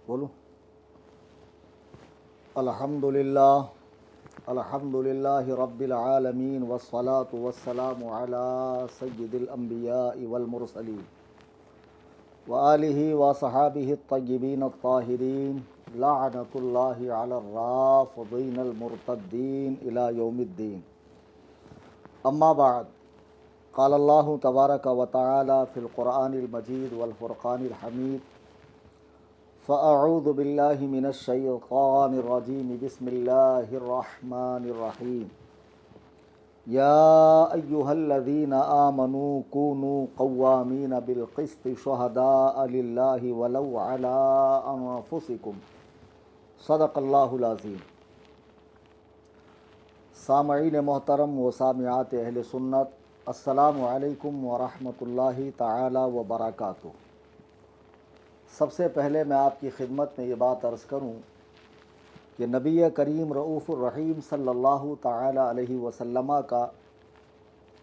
بولو الحمدللہ الحمدللہ رب العالمین والصلاة والسلام علی سید الانبیاء والمرسلین وآلہ وصحابہ الطیبین الطاہرین لعنۃ اللہ علی الرافضین المرتدین الی یوم الدین. اما بعد، قال اللہ تبارک و تعالی فی القرآن المجید والفرقان الحمید: فأعوذ باللہ من الشیطان الرجیم بسم اللہ الرحمن الرحیم. یا ایہا الذین آمنوا کونوا قوامین بالقسط شہداء للہ ولو علی انفسکم. صدق اللہ العظیم. سامعین محترم و سامعات اہل سنت، السلام علیکم ورحمۃ اللہ تعالی وبرکاتہ. سب سے پہلے میں آپ کی خدمت میں یہ بات عرض کروں کہ نبی کریم رؤوف الرحیم صلی اللہ تعالی علیہ وسلم کا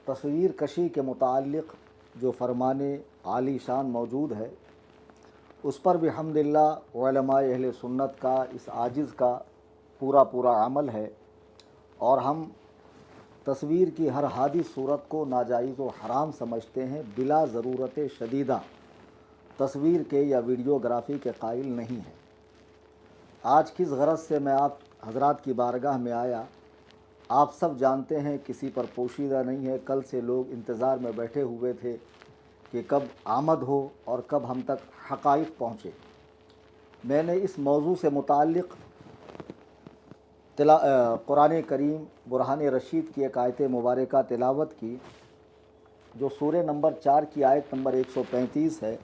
تصویر کشی کے متعلق جو فرمان عالی شان موجود ہے، اس پر بھی الحمدللہ علماء اہل سنت کا اس عاجز کا پورا عمل ہے، اور ہم تصویر کی ہر حادث صورت کو ناجائز و حرام سمجھتے ہیں، بلا ضرورت شدیدہ تصویر کے یا ویڈیوگرافی کے قائل نہیں ہیں. آج کس غرض سے میں آپ حضرات کی بارگاہ میں آیا، آپ سب جانتے ہیں، کسی پر پوشیدہ نہیں ہے. کل سے لوگ انتظار میں بیٹھے ہوئے تھے کہ کب آمد ہو اور کب ہم تک حقائق پہنچے. میں نے اس موضوع سے متعلق قرآن کریم برہان رشید کی ایک آیت مبارکہ تلاوت کی، جو سورہ نمبر 4 کی آیت نمبر 135 ہے.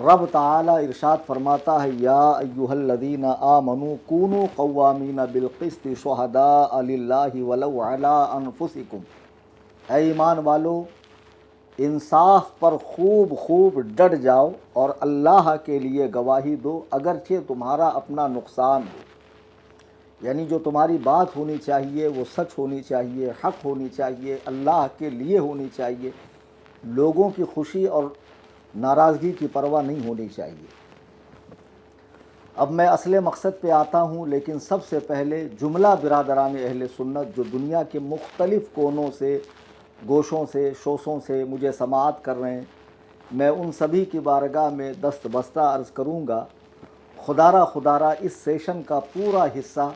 رب تعالی ارشاد فرماتا ہے: یا ایھا الذین آمنوا کونوا قوامین بالقسط شہداء للہ ولو علی انفسکم. اے ایمان والو، انصاف پر خوب ڈٹ جاؤ اور اللہ کے لیے گواہی دو، اگرچہ تمہارا اپنا نقصان ہو. یعنی جو تمہاری بات ہونی چاہیے وہ سچ ہونی چاہیے، حق ہونی چاہیے، اللہ کے لیے ہونی چاہیے. لوگوں کی خوشی اور ناراضگی کی پرواہ نہیں ہونی چاہیے. اب میں اصل مقصد پہ آتا ہوں، لیکن سب سے پہلے جملہ برادران اہل سنت جو دنیا کے مختلف کونوں سے، گوشوں سے، شوشوں سے مجھے سماعت کر رہے ہیں، میں ان سبھی کی بارگاہ میں دست بستہ عرض کروں گا، خدارہ اس سیشن کا پورا حصہ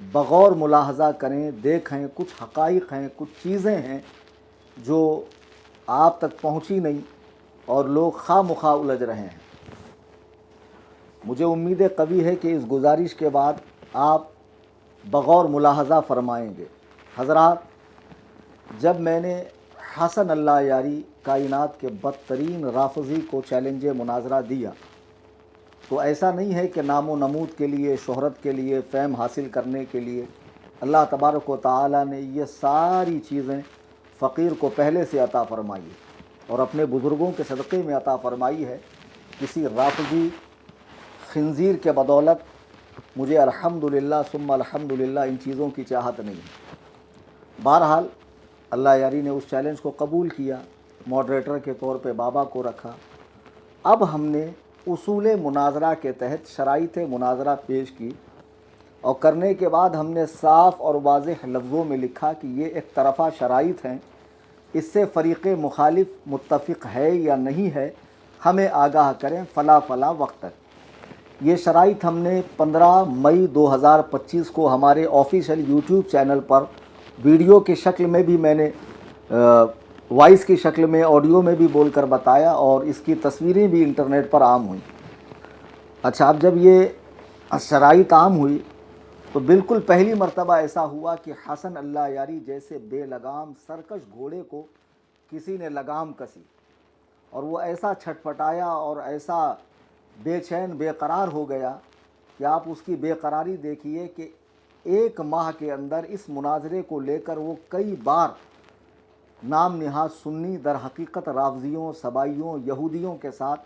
بغور ملاحظہ کریں، دیکھیں. کچھ حقائق ہیں، کچھ چیزیں ہیں جو آپ تک پہنچی نہیں اور لوگ خواہ مخواہ الجھ رہے ہیں. مجھے امید قوی ہے کہ اس گزارش کے بعد آپ بغور ملاحظہ فرمائیں گے. حضرات، جب میں نے حسن اللہ یاری کائنات کے بدترین رافضی کو چیلنج مناظرہ دیا، تو ایسا نہیں ہے کہ نام و نمود کے لیے، شہرت کے لیے، فیم حاصل کرنے کے لیے. اللہ تبارک و تعالی نے یہ ساری چیزیں فقیر کو پہلے سے عطا فرمائی ہے اور اپنے بزرگوں کے صدقے میں عطا فرمائی ہے. کسی رافضی خنزیر کے بدولت مجھے الحمدللہ ثم الحمدللہ ان چیزوں کی چاہت نہیں ہے. بہرحال اللہ یاری نے اس چیلنج کو قبول کیا، ماڈریٹر کے طور پہ بابا کو رکھا. اب ہم نے اصول مناظرہ کے تحت شرائط مناظرہ پیش کی، اور کرنے کے بعد ہم نے صاف اور واضح لفظوں میں لکھا کہ یہ ایک طرفہ شرائط ہیں، اس سے فریق مخالف متفق ہے یا نہیں ہے، ہمیں آگاہ کریں فلاں وقت تک. یہ شرائط ہم نے 15 مئی 2025 کو ہمارے آفیشیل یوٹیوب چینل پر ویڈیو کی شکل میں بھی میں نے وائس کی شکل میں، آڈیو میں بھی بول کر بتایا، اور اس کی تصویریں بھی انٹرنیٹ پر عام ہوئیں. اچھا، اب جب یہ شرائط عام ہوئی تو بالکل پہلی مرتبہ ایسا ہوا کہ حسن اللہ یاری جیسے بے لگام سرکش گھوڑے کو کسی نے لگام کسی، اور وہ ایسا چھٹپٹایا اور ایسا بے چین بے قرار ہو گیا کہ آپ اس کی بے قراری دیکھیے کہ 1 ماہ کے اندر اس مناظرے کو لے کر وہ کئی بار نام نہاد سنی، در حقیقت رافضیوں، سبائیوں، یہودیوں کے ساتھ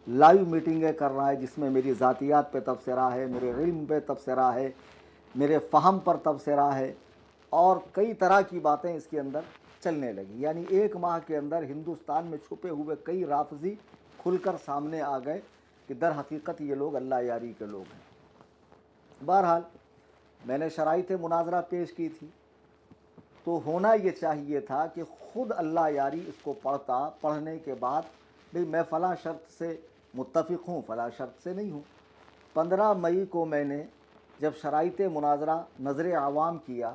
لائیو میٹنگیں کر رہا ہے، جس میں میری ذاتیات پہ تبصرہ ہے، میرے علم پہ تبصرہ ہے، میرے فہم پر تبصرہ ہے، اور کئی طرح کی باتیں اس کے اندر چلنے لگی. یعنی 1 ماہ کے اندر ہندوستان میں چھپے ہوئے کئی رافضی کھل کر سامنے آ گئے کہ در حقیقت یہ لوگ اللہ یاری کے لوگ ہیں۔ بہرحال میں نے شرائط مناظرہ پیش کی تھی، تو ہونا یہ چاہیے تھا کہ خود اللہ یاری اس کو پڑھتا، پڑھنے کے بعد بھئی میں فلاں شرط سے متفق ہوں، فلاں شرط سے نہیں ہوں۔ 15 مئی کو میں نے جب شرائط مناظرہ نظر عوام کیا،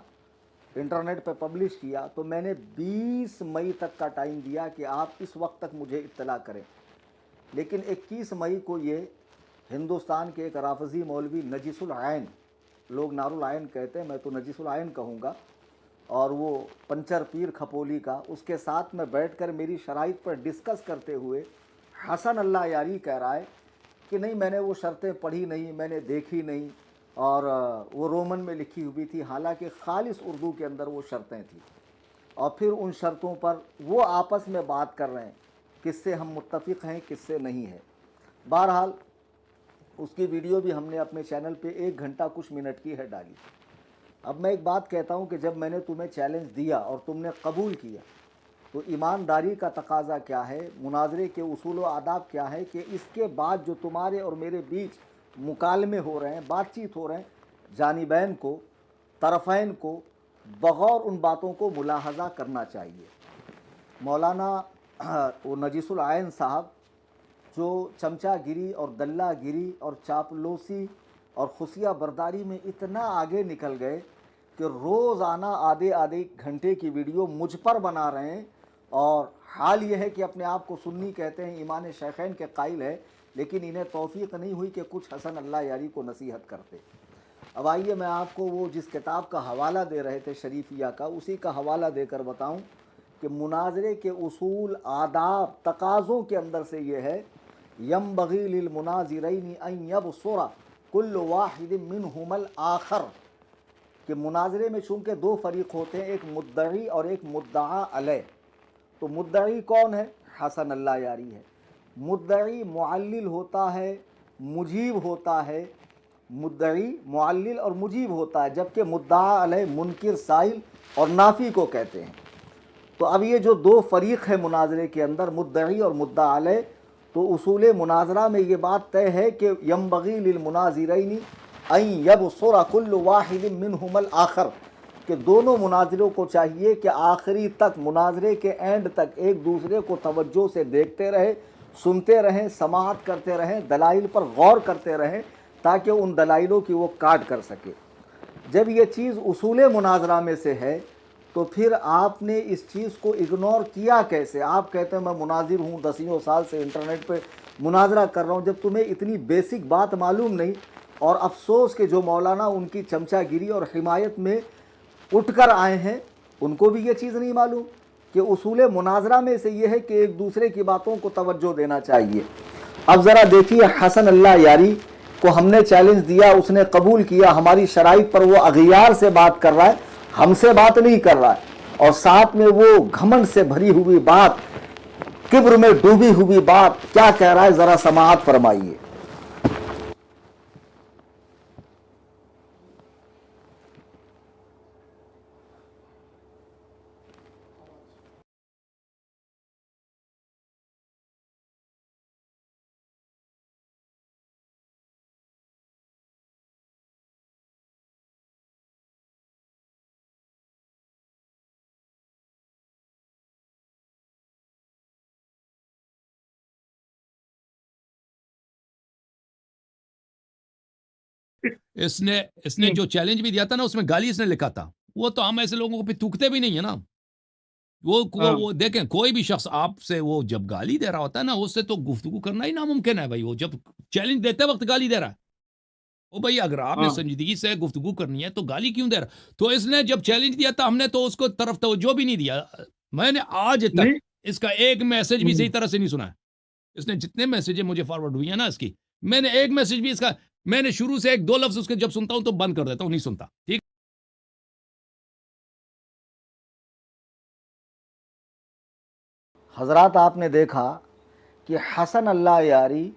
انٹرنیٹ پہ پبلش کیا، تو میں نے 20 مئی تک کا ٹائم دیا کہ آپ اس وقت تک مجھے اطلاع کریں، لیکن 21 مئی کو یہ ہندوستان کے ایک رافضی مولوی نجیس العین، لوگ نار العین کہتے ہیں، میں تو نجیس العین کہوں گا، اور وہ پنچر پیر کھپولی کا، اس کے ساتھ میں بیٹھ کر میری شرائط پر ڈسکس کرتے ہوئے حسن اللہ یاری کہہ رہا ہے کہ نہیں میں نے وہ شرطیں پڑھی نہیں، میں نے دیکھی نہیں، اور وہ رومن میں لکھی ہوئی تھی، حالانکہ خالص اردو کے اندر وہ شرطیں تھیں، اور پھر ان شرطوں پر وہ آپس میں بات کر رہے ہیں کس سے ہم متفق ہیں کس سے نہیں ہے۔ بہرحال اس کی ویڈیو بھی ہم نے اپنے چینل پہ 1 گھنٹہ کچھ منٹ کی ہے ڈالی۔ اب میں ایک بات کہتا ہوں کہ جب میں نے تمہیں چیلنج دیا اور تم نے قبول کیا، تو ایمانداری کا تقاضا کیا ہے، مناظرے کے اصول و آداب کیا ہے کہ اس کے بعد جو تمہارے اور میرے بیچ مکالمے ہو رہے ہیں، بات چیت ہو رہے ہیں، جانبین کو، طرفین کو بغور ان باتوں کو ملاحظہ کرنا چاہیے۔ مولانا وہ نجیس العین صاحب جو چمچہ گیری اور دلہ گیری اور چاپلوسی اور خفیہ برداری میں اتنا آگے نکل گئے کہ روزانہ آدھے گھنٹے کی ویڈیو مجھ پر بنا رہے ہیں، اور حال یہ ہے کہ اپنے آپ کو سنی کہتے ہیں، ایمان شیخین کے قائل ہے، لیکن انہیں توفیق نہیں ہوئی کہ کچھ حسن اللہ یاری کو نصیحت کرتے۔ اب آئیے میں آپ کو وہ جس کتاب کا حوالہ دے رہے تھے شریفیہ کا، اسی کا حوالہ دے کر بتاؤں کہ مناظرے کے اصول، آداب، تقاضوں کے اندر سے یہ ہے ينبغي للمناظرین ان یبصر کل واحد منہما الآخر، کہ مناظرے میں چونکہ 2 فریق ہوتے ہیں، ایک مدعی اور ایک مدعا علیہ، تو مدعی کون ہے؟ حسن اللہ یاری ہے۔ مدعی معلل ہوتا ہے، مجیب ہوتا ہے، مدعی معلل اور مجیب ہوتا ہے، جبکہ مدعا علیہ منکر، سائل اور نافی کو کہتے ہیں۔ تو اب یہ جو 2 فریق ہے مناظرے کے اندر، مدعی اور مدعا علیہ، تو اصول مناظرہ میں یہ بات طے ہے کہ ینبغی للمناظرین ان یبصر کل واحد منہما الآخر، کہ دونوں مناظروں کو چاہیے کہ آخری تک، مناظرے کے اینڈ تک ایک دوسرے کو توجہ سے دیکھتے رہے، سنتے رہیں، سماعت کرتے رہیں، دلائل پر غور کرتے رہیں، تاکہ ان دلائلوں کی وہ کاٹ کر سکے۔ جب یہ چیز اصول مناظرہ میں سے ہے تو پھر آپ نے اس چیز کو اگنور کیا کیسے؟ آپ کہتے ہیں میں مناظر ہوں، 10 سال سے انٹرنیٹ پہ مناظرہ کر رہا ہوں، جب تمہیں اتنی بیسک بات معلوم نہیں۔ اور افسوس کہ جو مولانا ان کی چمچہ گیری اور حمایت میں اٹھ کر آئے ہیں، ان کو بھی یہ چیز نہیں معلوم کہ اصول مناظرہ میں سے یہ ہے کہ ایک دوسرے کی باتوں کو توجہ دینا چاہیے۔ اب ذرا دیکھیے، حسن اللہ یاری کو ہم نے چیلنج دیا، اس نے قبول کیا، ہماری شرائط پر وہ اغیار سے بات کر رہا ہے، ہم سے بات نہیں کر رہا ہے، اور ساتھ میں وہ گھمنڈ سے بھری ہوئی بات، کبر میں ڈوبی ہوئی بات کیا کہہ رہا ہے، ذرا سماعت فرمائیے۔ اس نے جو چیلنج بھی دیا تھا نا، اس میں گالی اس نے لکھا تھا، وہ تو ہم ایسے لوگوں کو پہ تھوکتے بھی نہیں ہے نا۔ وہ دیکھیں، کوئی بھی شخص آپ سے وہ جب گالی دے رہا ہوتا ہے نا، اس سے تو گفتگو کرنا ہی ناممکن ہے بھائی۔ وہ جب چیلنج دیتے وقت گالی دے رہا ہے، او بھائی اگر آپ نے سنجیدگی سے گفتگو کرنی ہے تو گالی کیوں دے رہا؟ تو اس نے جب چیلنج دیا تھا، ہم نے تو اس کو طرف توجہ بھی نہیں دیا۔ میں نے آج تک اس کا ایک میسج بھی صحیح طرح سے نہیں سنا ہے۔ اس نے جتنے میسیجیں مجھے فارورڈ ہوئی ہیں نا اس کی، میں نے ایک میسج بھی اس کا، میں نے شروع سے 1-2 لفظ اس کے جب سنتا ہوں تو بند کر دیتا ہوں، نہیں سنتا۔ ٹھیک، حضرات آپ نے دیکھا کہ حسن اللہ یاری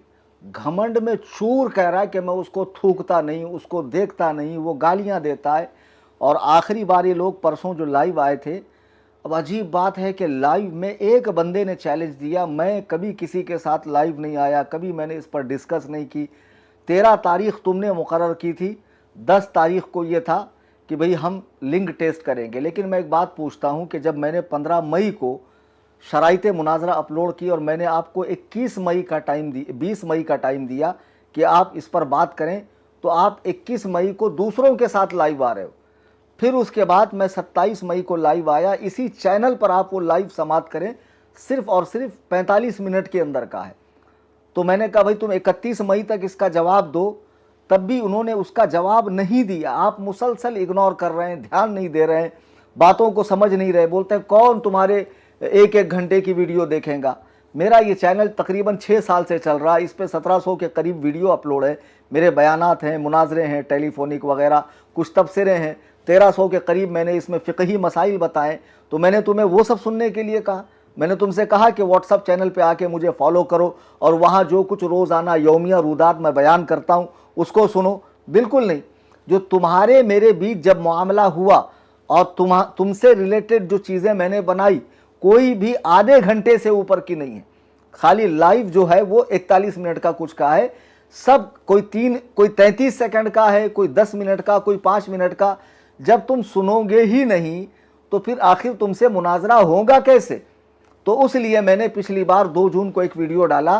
گھمنڈ میں چور کہہ رہا ہے کہ میں اس کو تھوکتا نہیں، اس کو دیکھتا نہیں، وہ گالیاں دیتا ہے، اور آخری بار یہ لوگ پرسوں جو لائیو آئے تھے اب عجیب بات ہے کہ لائیو میں ایک بندے نے چیلنج دیا، میں کبھی کسی کے ساتھ لائیو نہیں آیا، کبھی میں نے اس پر ڈسکس نہیں کی. 13 تاریخ تم نے مقرر کی تھی، 10 تاریخ کو یہ تھا کہ بھئی ہم لنک ٹیسٹ کریں گے. لیکن میں ایک بات پوچھتا ہوں کہ جب میں نے 15 مئی کو شرائط مناظرہ اپلوڈ کی اور میں نے آپ کو 21 مئی کا ٹائم 20 مئی کا ٹائم دیا کہ آپ اس پر بات کریں، تو آپ 21 مئی کو دوسروں کے ساتھ لائیو آ رہے ہو. پھر اس کے بعد میں 27 مئی کو لائیو آیا، اسی چینل پر آپ وہ لائیو سماعت کریں، صرف اور صرف 45 منٹ کے اندر کا ہے. تو میں نے کہا بھائی تم 31 مئی تک اس کا جواب دو، تب بھی انہوں نے اس کا جواب نہیں دیا. آپ مسلسل اگنور کر رہے ہیں، دھیان نہیں دے رہے ہیں، باتوں کو سمجھ نہیں رہے. بولتے ہیں کون تمہارے ایک گھنٹے کی ویڈیو دیکھیں گا. میرا یہ چینل تقریباً 6 سال سے چل رہا ہے، اس پہ 1700 کے قریب ویڈیو اپلوڈ ہے. میرے بیانات ہیں، مناظرے ہیں، ٹیلی فونک وغیرہ، کچھ تبصرے ہیں. 1300 کے قریب میں نے اس میں فقہی مسائل بتائے. تو میں نے تمہیں وہ سب سننے کے لیے کہا. میں نے تم سے کہا کہ واٹس اپ چینل پہ آ کے مجھے فالو کرو اور وہاں جو کچھ روزانہ یومیہ رودات میں بیان کرتا ہوں اس کو سنو. بالکل نہیں. جو تمہارے میرے بیچ جب معاملہ ہوا اور تم سے ریلیٹڈ جو چیزیں میں نے بنائی، کوئی بھی آدھے گھنٹے سے اوپر کی نہیں ہے. خالی لائیو جو ہے وہ 41 منٹ کا کچھ کا ہے. سب کوئی 33 سیکنڈ کا ہے، کوئی 10 منٹ کا، کوئی 5 منٹ کا. جب تم سنو گے ہی نہیں تو پھر آخر تم سے مناظرہ ہوگا کیسے؟ تو اس لیے میں نے پچھلی بار 2 جون کو ایک ویڈیو ڈالا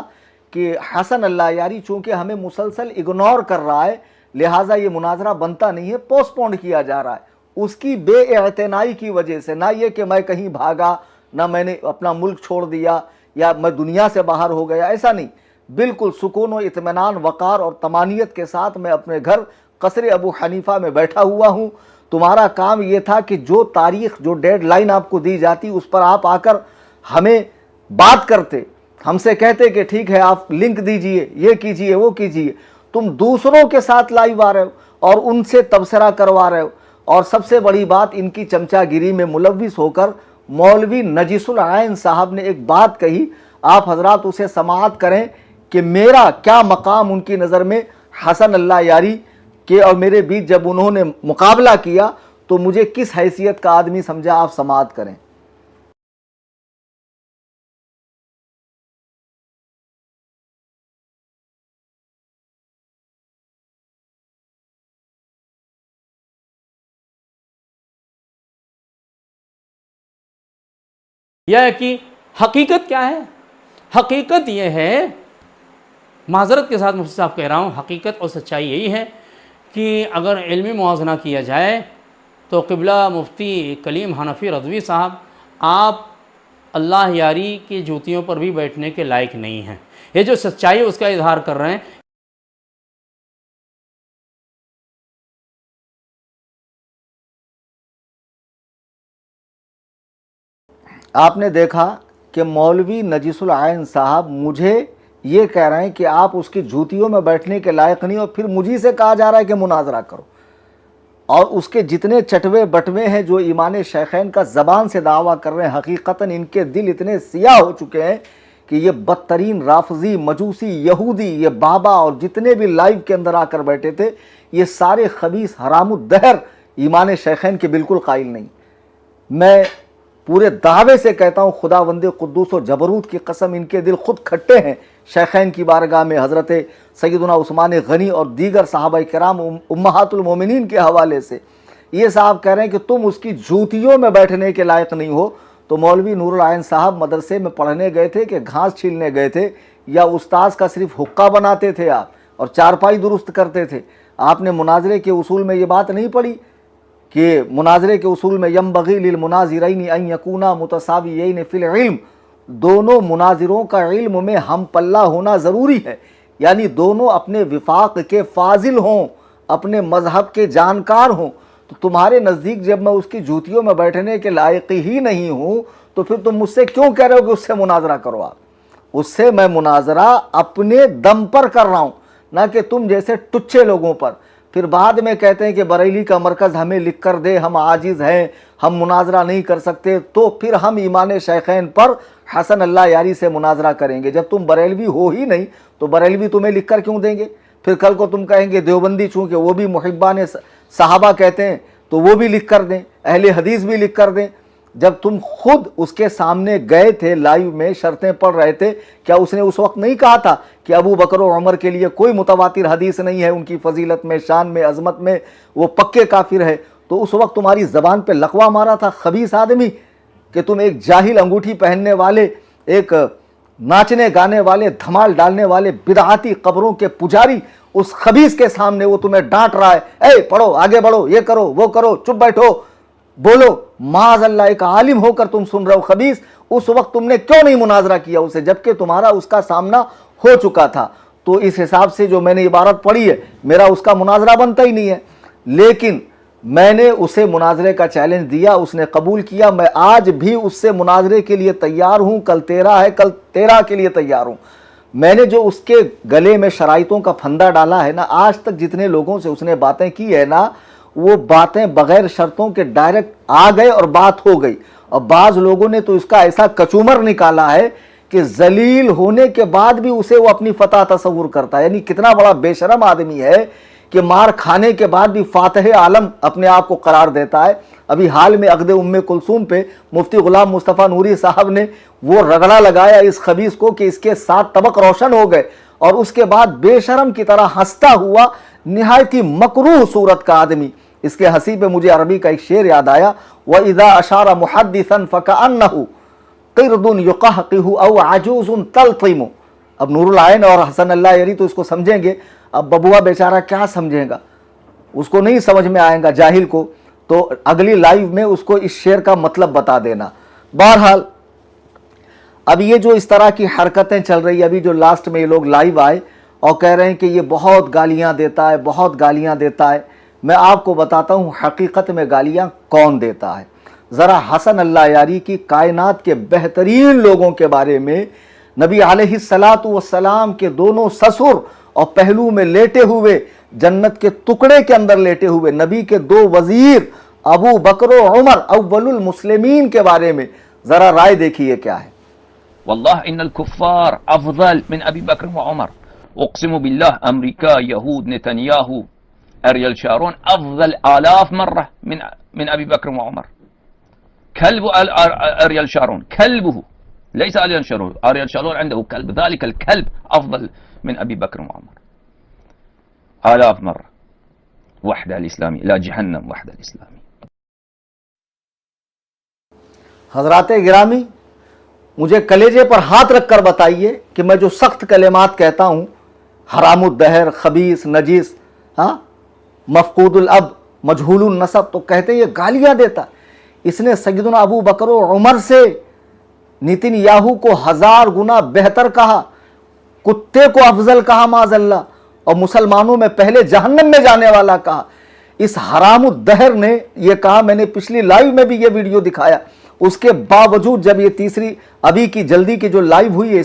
کہ حسن اللہ یاری چونکہ ہمیں مسلسل اگنور کر رہا ہے، لہٰذا یہ مناظرہ بنتا نہیں ہے، پوسٹ پونڈ کیا جا رہا ہے. اس کی بے اعتنائی کی وجہ سے، نہ یہ کہ میں کہیں بھاگا، نہ میں نے اپنا ملک چھوڑ دیا یا میں دنیا سے باہر ہو گیا، ایسا نہیں. بالکل سکون و اطمینان، وقار اور طمانیت کے ساتھ میں اپنے گھر قصر ابو حنیفہ میں بیٹھا ہوا ہوں. تمہارا کام یہ تھا کہ جو تاریخ، جو ڈیڈ لائن آپ کو دی جاتی اس پر آپ آ کر ہمیں بات کرتے، ہم سے کہتے کہ ٹھیک ہے آپ لنک دیجئے، یہ کیجئے، وہ کیجئے. تم دوسروں کے ساتھ لائیو آ رہے ہو اور ان سے تبصرہ کروا رہے ہو. اور سب سے بڑی بات، ان کی چمچا گیری میں ملوث ہو کر مولوی نجیس العین صاحب نے ایک بات کہی، آپ حضرات اسے سماعت کریں کہ میرا کیا مقام ان کی نظر میں حسن اللہ یاری کے اور میرے بیچ جب انہوں نے مقابلہ کیا تو مجھے کس حیثیت کا آدمی سمجھا. آپ سماعت کریں. یہ ہے کہ حقیقت کیا ہے؟ حقیقت یہ ہے، معذرت کے ساتھ مفتی صاحب کہہ رہا ہوں، حقیقت اور سچائی یہی ہے کہ اگر علمی موازنہ کیا جائے تو قبلہ مفتی کلیم حنفی رضوی صاحب، آپ اللہ یاری کی جوتیوں پر بھی بیٹھنے کے لائق نہیں ہیں. یہ جو سچائی اس کا اظہار کر رہے ہیں. آپ نے دیکھا کہ مولوی نجیس العین صاحب مجھے یہ کہہ رہے ہیں کہ آپ اس کی جوتیوں میں بیٹھنے کے لائق نہیں، اور پھر مجھے سے کہا جا رہا ہے کہ مناظرہ کرو. اور اس کے جتنے چٹوے بٹوے ہیں جو ایمان شیخین کا زبان سے دعویٰ کر رہے ہیں، حقیقتاً ان کے دل اتنے سیاہ ہو چکے ہیں کہ یہ بدترین رافضی، مجوسی، یہودی، یہ بابا اور جتنے بھی لائیو کے اندر آ کر بیٹھے تھے، یہ سارے خبیث حرام الدہر ایمان شیخین کے بالکل قائل نہیں. میں پورے دعوے سے کہتا ہوں، خداوند قدوس و جبروت کی قسم، ان کے دل خود کھٹے ہیں شیخین کی بارگاہ میں حضرت سیدنا عثمان غنی اور دیگر صحابہ کرام امہات المومنین کے حوالے سے. یہ صاحب کہہ رہے ہیں کہ تم اس کی جوتیوں میں بیٹھنے کے لائق نہیں ہو. تو مولوی نور العین صاحب مدرسے میں پڑھنے گئے تھے کہ گھاس چھیلنے گئے تھے، یا استاذ کا صرف حقہ بناتے تھے آپ اور چارپائی درست کرتے تھے؟ آپ نے مناظرے کے اصول میں یہ بات نہیں پڑھی کہ مناظرے کے اصول میں ینبغی للمناظرین ان یکونا متساویین فی العلم، دونوں مناظروں کا علم میں ہم پلہ ہونا ضروری ہے. یعنی دونوں اپنے وفاق کے فاضل ہوں، اپنے مذہب کے جانکار ہوں. تو تمہارے نزدیک جب میں اس کی جوتیوں میں بیٹھنے کے لائق ہی نہیں ہوں تو پھر تم مجھ سے کیوں کہہ رہے ہو کہ اس سے مناظرہ کرو؟ آپ اس سے میں مناظرہ اپنے دم پر کر رہا ہوں، نہ کہ تم جیسے ٹچے لوگوں پر. پھر بعد میں کہتے ہیں کہ بریلی کا مرکز ہمیں لکھ کر دے، ہم عاجز ہیں، ہم مناظرہ نہیں کر سکتے. تو پھر ہم ایمان شیخین پر حسن اللہ یاری سے مناظرہ کریں گے. جب تم بریلوی ہو ہی نہیں تو بریلوی تمہیں لکھ کر کیوں دیں گے؟ پھر کل کو تم کہیں گے دیوبندی چونکہ وہ بھی محبان صحابہ کہتے ہیں تو وہ بھی لکھ کر دیں، اہل حدیث بھی لکھ کر دیں. جب تم خود اس کے سامنے گئے تھے لائیو میں شرطیں پڑھ رہے تھے, کیا اس نے اس وقت نہیں کہا تھا کہ ابو بکر و عمر کے لیے کوئی متواتر حدیث نہیں ہے, ان کی فضیلت میں, شان میں, عظمت میں, وہ پکے کافر ہے؟ تو اس وقت تمہاری زبان پہ لقوہ مارا تھا خبیث آدمی کہ تم ایک جاہل انگوٹھی پہننے والے, ایک ناچنے گانے والے, دھمال ڈالنے والے, بدعاتی قبروں کے پجاری, اس خبیث کے سامنے وہ تمہیں ڈانٹ رہا ہے, اے پڑھو, آگے بڑھو, یہ کرو, وہ کرو, چپ بیٹھو, بولو, معاذ اللہ, ایک عالم ہو کر تم سن رہے ہو خبیث. اس وقت تم نے کیوں نہیں مناظرہ کیا اسے جبکہ تمہارا اس کا سامنا ہو چکا تھا؟ تو اس حساب سے جو میں نے عبارت پڑھی ہے میرا اس کا مناظرہ بنتا ہی نہیں ہے. لیکن میں نے اسے مناظرے کا چیلنج دیا, اس نے قبول کیا. میں آج بھی اس سے مناظرے کے لیے تیار ہوں. کل 13 ہے, کل 13 کے لیے تیار ہوں. میں نے جو اس کے گلے میں شرائطوں کا پھندا ڈالا ہے نا, آج تک جتنے لوگوں سے اس نے باتیں کی ہے نا, وہ باتیں بغیر شرطوں کے ڈائریکٹ آ گئے اور بات ہو گئی. اور بعض لوگوں نے تو اس کا ایسا کچومر نکالا ہے کہ ذلیل ہونے کے بعد بھی اسے وہ اپنی فتح تصور کرتا ہے. یعنی کتنا بڑا بے شرم آدمی ہے کہ مار کھانے کے بعد بھی فاتح عالم اپنے آپ کو قرار دیتا ہے. ابھی حال میں عقد ام کلثوم پہ مفتی غلام مصطفیٰ نوری صاحب نے وہ رگڑا لگایا اس خبیث کو کہ اس کے 7 طبق روشن ہو گئے, اور اس کے بعد بے شرم کی طرح ہنستا ہوا نہایت ہی مکروہ صورت کا آدمی. اس کے ہنسی پہ مجھے عربی کا ایک شعر یاد آیا, وَإِذَا أَشَارَ مُحَدِّثًا فَكَأَنَّهُ قِرْدٌ يُقَحْقِهُ أَوْ عَجُوزٌ تَلْطِمُ. اب نور العین اور حسن اللہ یری تو اس کو سمجھیں گے, اب ببوا بیچارہ کیا سمجھے گا, اس کو نہیں سمجھ میں آئے گا جاہل کو. تو اگلی لائیو میں اس کو اس شعر کا مطلب بتا دینا. بہرحال اب یہ جو اس طرح کی حرکتیں چل رہی, ابھی جو لاسٹ میں یہ لوگ لائیو آئے اور کہہ رہے ہیں کہ یہ بہت گالیاں دیتا ہے, بہت گالیاں دیتا ہے. میں آپ کو بتاتا ہوں حقیقت میں گالیاں کون دیتا ہے. ذرا حسن اللہ یاری کی کائنات کے بہترین لوگوں کے بارے میں, نبی علیہ السلام کے دونوں سسر اور پہلو میں لیٹے ہوئے, جنت کے ٹکڑے کے اندر لیٹے ہوئے نبی کے 2 وزیر ابو بکر و عمر اول المسلمین کے بارے میں ذرا رائے دیکھیے کیا ہے. والله إن الكفار أفضل من أبي بكر وعمر. أقسم بالله أمريكا, يهود, نتنياهو, أريال شارون أفضل آلاف مرة من أبي بكر وعمر. كلب أريال شارون, كلبه ليس أريال شارون. أريال شارون عنده كلب, ذلك الكلب أفضل من أبي بكر وعمر آلاف مرة. وحدة الإسلامي لا جهنم, وحدة الإسلامي. حضرات گرامی, مجھے کلیجے پر ہاتھ رکھ کر بتائیے کہ میں جو سخت کلمات کہتا ہوں, حرام الدہر, خبیث, نجیس, مفقود الاب, مجہول النسب, تو کہتے ہیں یہ گالیاں دیتا. اس نے سیدنا ابو بکر و عمر سے نیتن یاہو کو 1000 گنا بہتر کہا, کتے کو افضل کہا معاذ اللہ, اور مسلمانوں میں پہلے جہنم میں جانے والا کہا. اس حرام الدہر نے یہ کہا, میں نے پچھلی لائیو میں بھی یہ ویڈیو دکھایا. اس کے باوجود جب یہ تیسری ابھی کی جلدی کی جو لائیو ہوئی ہے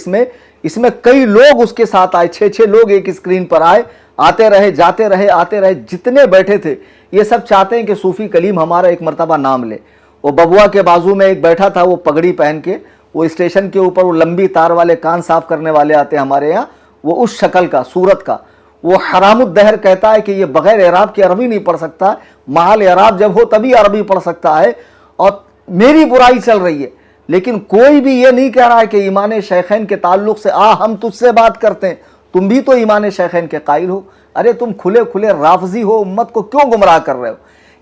اس میں کئی لوگ اس کے ساتھ آئے, 6 لوگ ایک اسکرین پر آئے, آتے رہے, جاتے رہے, آتے رہے, جتنے بیٹھے تھے یہ سب چاہتے ہیں کہ صوفی کلیم ہمارا ایک مرتبہ نام لے. وہ ببوا کے بازو میں ایک بیٹھا تھا, وہ پگڑی پہن کے, وہ اسٹیشن کے اوپر وہ لمبی تار والے کان صاف کرنے والے آتے ہیں ہمارے یہاں, وہ اس شکل کا, صورت کا, وہ حرام الدہر کہتا ہے کہ یہ بغیر اعراب کے عربی نہیں پڑھ سکتا, محال اعراب جب ہو تبھی عربی پڑھ سکتا ہے, اور میری برائی چل رہی ہے. لیکن کوئی بھی یہ نہیں کہہ رہا ہے کہ ایمان شیخین کے تعلق سے ہم تجھ سے بات کرتے ہیں, تم بھی تو ایمان شیخین کے قائل ہو. ارے تم کھلے کھلے رافضی ہو, امت کو کیوں گمراہ کر رہے ہو؟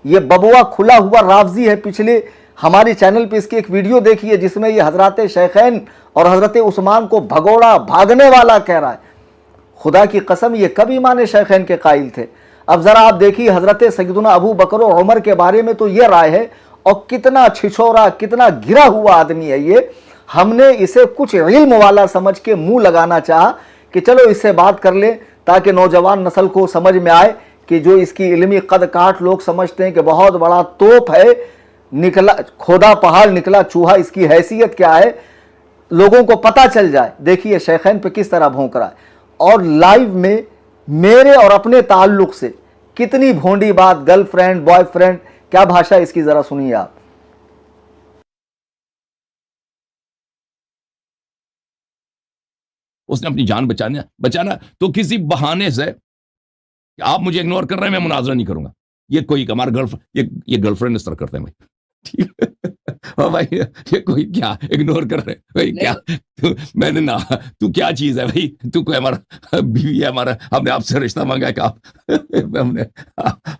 یہ ببوا کھلا ہوا رافضی ہے. پچھلے ہمارے چینل پہ اس کی ایک ویڈیو دیکھیے جس میں یہ حضرات شیخین اور حضرت عثمان کو بھگوڑا, بھاگنے والا کہہ رہا ہے. خدا کی قسم یہ کب ایمان شیخین کے قائل تھے؟ اب ذرا آپ دیکھیے حضرت سیدنا ابو بکر و عمر کے بارے میں تو یہ رائے ہے, اور کتنا چھچورا, کتنا گرا ہوا آدمی ہے یہ. ہم نے اسے کچھ علم والا سمجھ کے منہ لگانا چاہا کہ چلو اس سے بات کر لیں تاکہ نوجوان نسل کو سمجھ میں آئے کہ جو اس کی علمی قد کاٹ لوگ سمجھتے ہیں کہ بہت بڑا توپ ہے, نکلا کھودا پہاڑ نکلا چوہا, اس کی حیثیت کیا ہے, لوگوں کو پتہ چل جائے. دیکھیے شیخین پہ کس طرح بھونک رہا ہے, اور لائیو میں میرے اور اپنے تعلق سے کتنی بھونڈی بات, گرل فرینڈ, بوائے فرینڈ, کیا بھاشا اس کی ذرا سنیے آپ. اس نے اپنی جان بچانا تو کسی بہانے سے کہ آپ مجھے اگنور کر رہے ہیں, میں مناظرہ نہیں کروں گا. یہ کوئی ہمارا یہ گرل فرینڈ اس طرح کرتے ہیں بھائی. ٹھیک ہے بھائی یہ کوئی کیا اگنور کر رہے بھائی کیا میں نے نا تو کیا چیز ہے بھائی تو کوئی ہمارا بیوی ہے ہمارا ہم نے آپ سے رشتہ مانگا ہے کہ آپ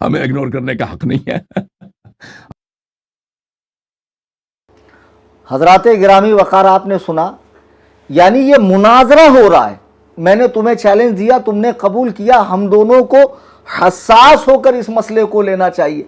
ہمیں اگنور کرنے کا حق نہیں ہے. حضرات گرامی وقار آپ نے سنا یعنی یہ مناظرہ ہو رہا ہے میں نے تمہیں چیلنج دیا تم نے قبول کیا ہم دونوں کو حساس ہو کر اس مسئلے کو لینا چاہیے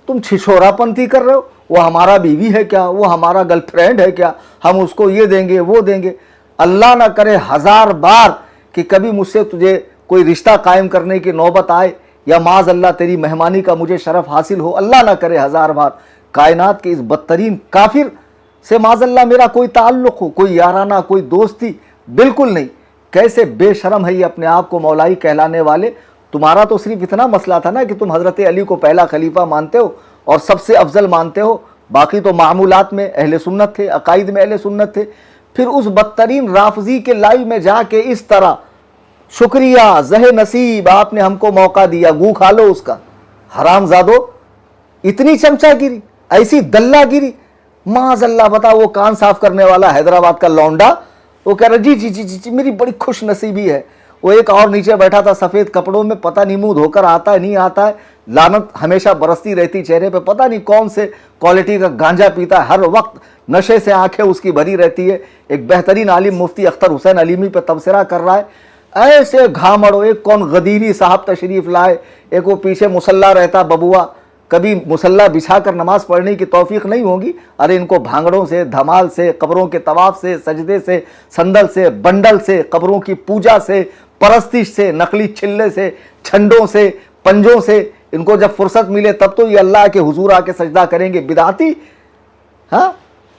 تم چھچھورا پنتی کر رہے ہو وہ ہمارا بیوی ہے کیا وہ ہمارا گرل فرینڈ ہے کیا ہم اس کو یہ دیں گے وہ دیں گے اللہ نہ کرے 1000 بار کہ کبھی مجھ سے تجھے کوئی رشتہ قائم کرنے کی نوبت آئے یا معاذ اللہ تیری مہمانی کا مجھے شرف حاصل ہو اللہ نہ کرے 1000 بار کائنات کے اس بدترین کافر سے معاذ اللہ میرا کوئی تعلق ہو کوئی یارانہ کوئی دوستی بالکل نہیں کیسے بے شرم ہے یہ اپنے آپ کو مولائی کہلانے والے تمہارا تو صرف اتنا مسئلہ تھا نا کہ تم حضرت علی کو پہلا خلیفہ مانتے ہو اور سب سے افضل مانتے ہو باقی تو معمولات میں اہل سنت تھے عقائد میں اہل سنت تھے پھر اس بدترین رافضی کے لائیو میں جا کے اس طرح شکریہ زہ نصیب آپ نے ہم کو موقع دیا گو کھا لو اس کا حرام زادو اتنی چمچا گیری ایسی دلہ گیری معاذ اللہ بتا وہ کان صاف کرنے والا حیدرآباد کا لونڈا وہ کہہ رہا جی جی جی جی میری بڑی خوش نصیبی ہے وہ ایک اور نیچے بیٹھا تھا سفید کپڑوں میں پتہ نہیں منہ دھو کر آتا ہے نہیں آتا ہے لعنت ہمیشہ برستی رہتی چہرے پہ پتہ نہیں کون سے کوالٹی کا گانجا پیتا ہے ہر وقت نشے سے آنکھیں اس کی بھری رہتی ہے ایک بہترین عالم مفتی اختر حسین علیمی پہ تبصرہ کر رہا ہے ایسے گھامڑو ایک کون غدیری صاحب تشریف لائے ایک وہ پیچھے مصلی رہتا ببوا کبھی مصلی بچھا کر نماز پڑھنے کی توفیق نہیں ہوگی ارے ان کو بھانگڑوں سے دھمال سے قبروں کے طواف سے سجدے سے صندل سے بنڈل سے قبروں کی پوجا سے پرستش سے نقلی چھلے سے چھنڈوں سے پنجوں سے ان کو جب فرصت ملے تب تو یہ اللہ کے حضور آ کے سجدہ کریں گے بدعتی ہاں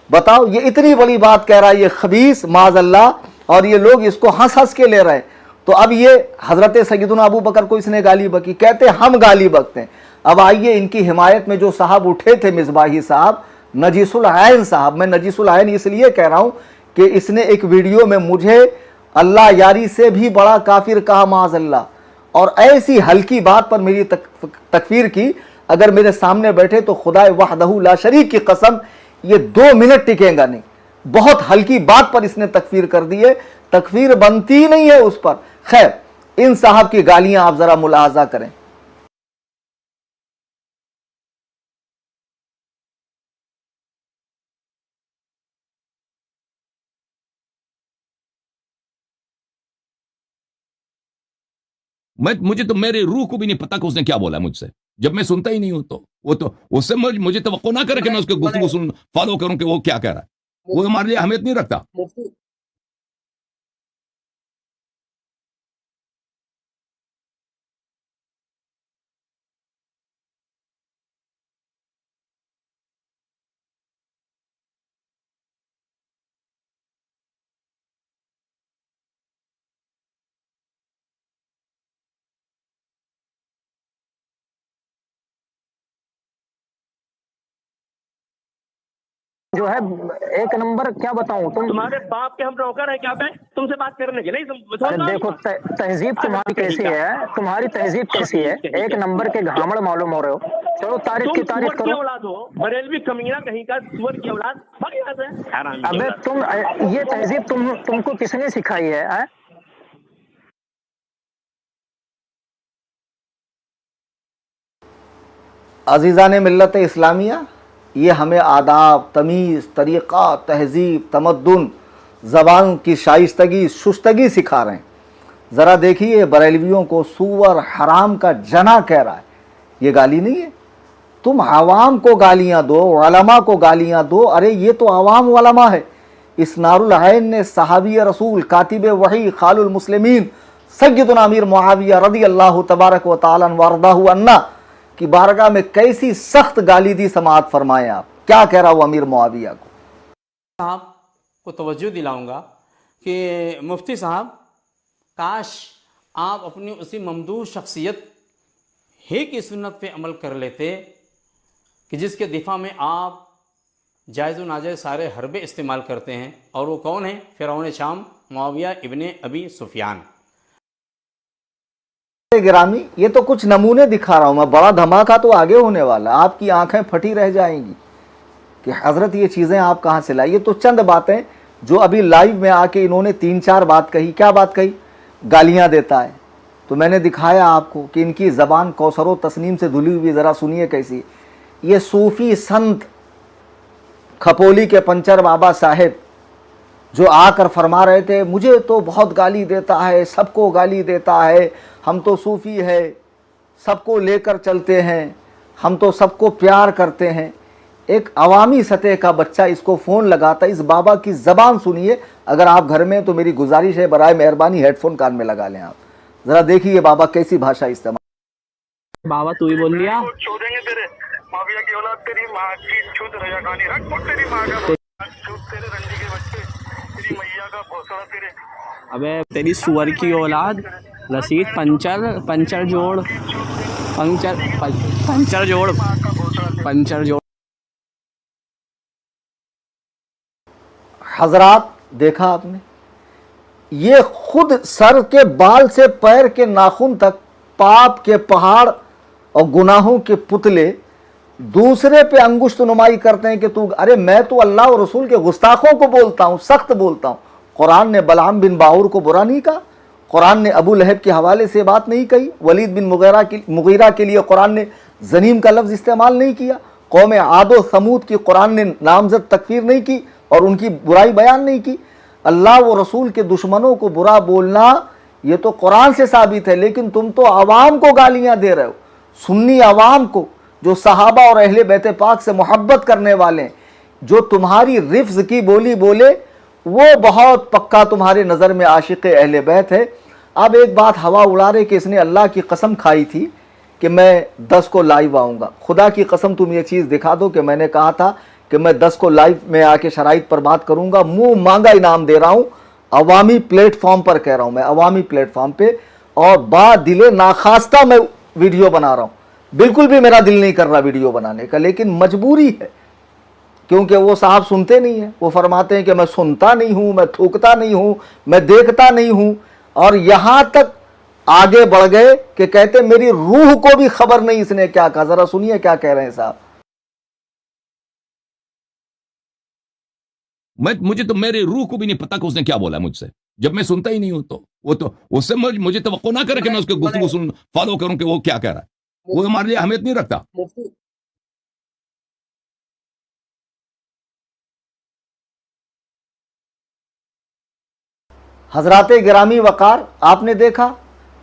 بتاؤ یہ اتنی بڑی بات کہہ رہا ہے یہ خبیث معاذ اللہ اور یہ لوگ اس کو ہنس ہنس کے لے رہے ہیں تو اب یہ حضرت سیدنا ابو بکر کو اس نے گالی بکی کہتے ہم گالی بکتے ہیں اب آئیے ان کی حمایت میں جو صاحب اٹھے تھے مصباحی صاحب نجیس العین صاحب میں نجیس العین اس لیے کہہ رہا ہوں کہ اس نے ایک ویڈیو میں مجھے اللہ یاری سے بھی بڑا کافر کہا معاذ اللہ اور ایسی ہلکی بات پر میری تکفیر کی اگر میرے سامنے بیٹھے تو خدا وحدہ لا شریک کی قسم یہ 2 منٹ ٹکیں گا نہیں بہت ہلکی بات پر اس نے تکفیر کر دی ہے تکفیر بنتی نہیں ہے اس پر خیر ان صاحب کی گالیاں آپ ذرا ملاحظہ کریں مجھے تو میرے روح کو بھی نہیں پتا کہ اس نے کیا بولا مجھ سے جب میں سنتا ہی نہیں ہوں تو وہ تو اس سے مجھے توقع نہ کرے کہ میں اس کے گفتگو فالو کروں کہ وہ کیا کہہ رہا ہے وہ ہمارے لیے اہمیت نہیں رکھتا جو ہے ایک نمبر کیا بتاؤں تمہارے باپ کے ہم روکر ہیں کیا بھائی تم سے بات کرنے کے نہیں دیکھو تہذیب تمہاری کیسی ہے تمہاری تہذیب کیسی ہے ایک نمبر کے گھامڑ معلوم ہو رہے ہو چلو تاریخ کی تعریف کرو اولاد ہو بریلوی کمینہ کہیں کا سور کی اولاد بھاگ یہاں سے ابے تم یہ تہذیب تم کو کس نے سکھائی ہے عزیزان ملت اسلامیہ یہ ہمیں آداب تمیز طریقہ تہذیب تمدن زبان کی شائستگی شستگی سکھا رہے ہیں ذرا دیکھیے بریلویوں کو سور حرام کا جنا کہہ رہا ہے یہ گالی نہیں ہے تم عوام کو گالیاں دو علماء کو گالیاں دو ارے یہ تو عوام علماء ہے اسنار العین نے صحابی رسول کاتب وحی خال المسلمین سیدنا امیر معاویہ رضی اللہ تبارک و تعالی وارضاہ عنہ کی بارگاہ میں کیسی سخت گالی دی سماعت فرمائے آپ کیا کہہ رہا وہ امیر معاویہ کو صاحب کو توجہ دلاؤں گا کہ مفتی صاحب کاش آپ اپنی اسی ممدوح شخصیت ہی کی سنت پہ عمل کر لیتے کہ جس کے دفاع میں آپ جائز و ناجائز سارے حربے استعمال کرتے ہیں اور وہ کون ہیں فرعون شام معاویہ ابن ابی سفیان گرامی یہ تو کچھ نمونے دکھا رہا ہوں میں بڑا دھماکہ تو آگے ہونے والا آپ کی آنکھیں پھٹی رہ جائیں گی کہ حضرت یہ چیزیں آپ کہاں سے لائیے. تو چند باتیں جو ابھی لائیو میں آ کے انہوں نے 3-4 بات کہی. کیا بات کہی؟ گالیاں دیتا ہے. تو میں نے دکھایا آپ کو کہ ان کی زبان کوثر و تسنیم سے دھلی ہوئی. ذرا سنیے کیسی. یہ صوفی سنت کھپولی کے پنچر بابا صاحب جو آ کر فرما رہے تھے مجھے تو بہت گالی دیتا ہے, سب کو گالی دیتا ہے, ہم تو صوفی ہے, سب کو لے کر چلتے ہیں, ہم تو سب کو پیار کرتے ہیں. ایک عوامی سطح کا بچہ اس کو فون لگاتا. اس بابا کی زبان سنیے. اگر آپ گھر میں تو میری گزارش ہے برائے مہربانی ہیڈ فون کان میں لگا لیں. آپ ذرا دیکھیے بابا کیسی بھاشا استعمال. بابا تو ہی بول لیا چھوڑیں تیرے مافیا کی اولاد, تیری ماں کی چھوت ریا کہانی رکھ پڑ, تیری ماں کا چھوت, تیرے رنڈی کے بچے, تیری میاں کا بھوسڑا تیرے. ابے تیری سور کی اولاد رسید پنچر جوڑ حضرات دیکھا آپ نے, یہ خود سر کے بال سے پیر کے ناخن تک پاپ کے پہاڑ اور گناہوں کے پتلے دوسرے پہ انگشت نمائی کرتے ہیں کہ تو, ارے میں تو اللہ اور رسول کے گستاخوں کو بولتا ہوں, سخت بولتا ہوں. قرآن نے بلعام بن باور کو برا نہیں کہا, قرآن نے ابو لہب کے حوالے سے بات نہیں کہی, ولید بن مغیرہ کے لیے قرآن نے زنیم کا لفظ استعمال نہیں کیا, قوم عاد و ثمود کی قرآن نے نامزد تکفیر نہیں کی اور ان کی برائی بیان نہیں کی. اللہ و رسول کے دشمنوں کو برا بولنا یہ تو قرآن سے ثابت ہے, لیکن تم تو عوام کو گالیاں دے رہے ہو, سنی عوام کو جو صحابہ اور اہل بیت پاک سے محبت کرنے والے ہیں, جو تمہاری رفظ کی بولی بولے وہ بہت پکا تمہارے نظر میں عاشق اہل بیت ہے. اب ایک بات ہوا اڑا رہے کہ اس نے اللہ کی قسم کھائی تھی کہ میں 10 کو لائیو آؤں گا. خدا کی قسم تم یہ چیز دکھا دو کہ میں نے کہا تھا کہ میں 10 کو لائیو میں آ کے شرائط پر بات کروں گا. منہ مانگا انعام دے رہا ہوں, عوامی پلیٹ فارم پر کہہ رہا ہوں, میں عوامی پلیٹ فارم پہ, اور با دل ناخواستہ میں ویڈیو بنا رہا ہوں. بالکل بھی میرا دل نہیں کر رہا ویڈیو بنانے کا, لیکن مجبوری ہے کیونکہ وہ صاحب سنتے نہیں ہیں. وہ فرماتے ہیں کہ میں سنتا نہیں ہوں, میں تھوکتا نہیں ہوں, میں دیکھتا نہیں ہوں, اور یہاں تک آگے بڑھ گئے کہ کہتے میری روح کو بھی خبر نہیں اس نے کیا کہا. ذرا سنیے کیا کہہ رہے ہیں صاحب. مجھے تو میرے روح کو بھی نہیں پتا کہ اس نے کیا بولا مجھ سے, جب میں سنتا ہی نہیں ہوں. تو وہ تو اس سے مجھے توقع نہ کرے کہ میں اس کے گفتگو فالو کروں کہ وہ کیا کہہ رہا ہے. وہ ہمارے لیے اہمیت نہیں رکھتا. حضرات گرامی وقار, آپ نے دیکھا,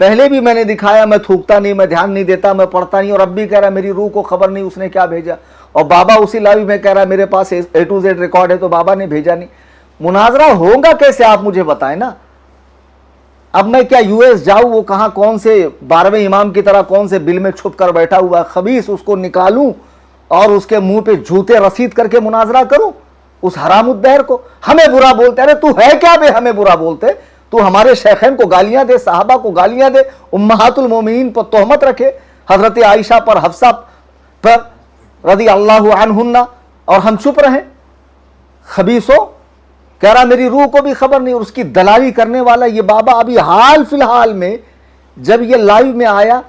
پہلے بھی میں نے دکھایا میں تھوکتا نہیں, میں دھیان نہیں دیتا, میں پڑھتا نہیں, اور اب بھی کہہ رہا ہے میری روح کو خبر نہیں اس نے کیا بھیجا. اور بابا اسی لائیو میں کہہ رہا ہے میرے پاس A to Z ریکارڈ ہے, تو بابا نے بھیجا نہیں. مناظرہ ہوگا کیسے آپ مجھے بتائیں نا. اب میں کیا US جاؤں, وہ کہاں کون سے 12ویں امام کی طرح کون سے بل میں چھپ کر بیٹھا ہوا خبیث, اس کو نکالوں اور اس کے منہ پہ جوتے رسید کر کے مناظرہ کروں اس حرام الدہر کو. ہمیں برا بولتے, ارے تو ہے کیا بے ہمیں برا بولتے, تو ہمارے شیخین کو گالیاں دے, صحابہ کو گالیاں دے, امہات المومنین پر تہمت رکھے, حضرت عائشہ پر, حفصہ پر رضی اللہ عنہن, اور ہم چپ رہیں. خبیثو, کہہ رہا میری روح کو بھی خبر نہیں, اور اس کی دلالی کرنے والا یہ بابا ابھی حال فی الحال میں جب یہ لائیو میں آیا,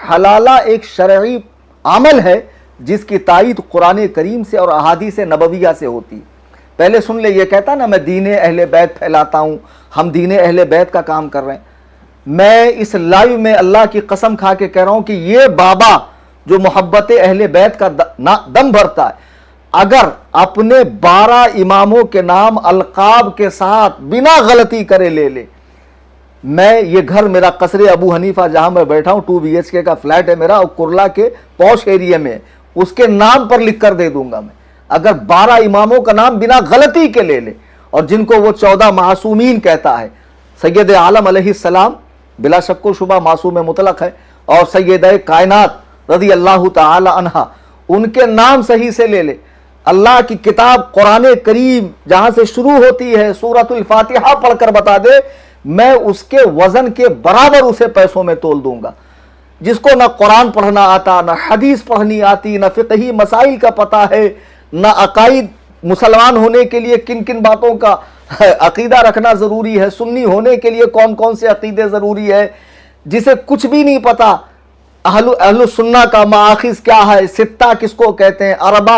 حلالہ ایک شرعی عمل ہے جس کی تائید قرآن کریم سے اور احادیث نبویہ سے ہوتی. پہلے سن لے, یہ کہتا نا میں دین اہل بیت پھیلاتا ہوں, ہم دین اہل بیت کا کام کر رہے ہیں. میں اس لائیو میں اللہ کی قسم کھا کے کہہ رہا ہوں کہ یہ بابا جو محبت اہل بیت کا دم بھرتا ہے, اگر اپنے 12 اماموں کے نام القاب کے ساتھ بنا غلطی کرے لے لے, میں یہ گھر میرا قصر ابو حنیفہ جہاں میں بیٹھا ہوں 2 BHK کا فلیٹ ہے میرا, اور کرلا کے پوش ایریے میں, اس کے نام پر لکھ کر دے دوں گا میں. اگر 12 اماموں کا نام بنا غلطی کے لے لے, اور جن کو وہ 14 معصومین کہتا ہے, سید عالم علیہ السلام بلا شک و شبہ معصوم مطلق ہے, اور سیدہ کائنات رضی اللہ تعالی عنہ, ان کے نام صحیح سے لے لے. اللہ کی کتاب قرآن کریم جہاں سے شروع ہوتی ہے سورۃ الفاتحہ پڑھ کر بتا دے, میں اس کے وزن کے برابر اسے پیسوں میں تول دوں گا. جس کو نہ قرآن پڑھنا آتا, نہ حدیث پڑھنی آتی, نہ فقہی مسائل کا پتہ ہے, نہ عقائد, مسلمان ہونے کے لیے کن کن باتوں کا عقیدہ رکھنا ضروری ہے, سنی ہونے کے لیے کون کون سے عقیدے ضروری ہے, جسے کچھ بھی نہیں پتا, اہل السنہ کا مآخذ کیا ہے, ستہ کس کو کہتے ہیں, اربع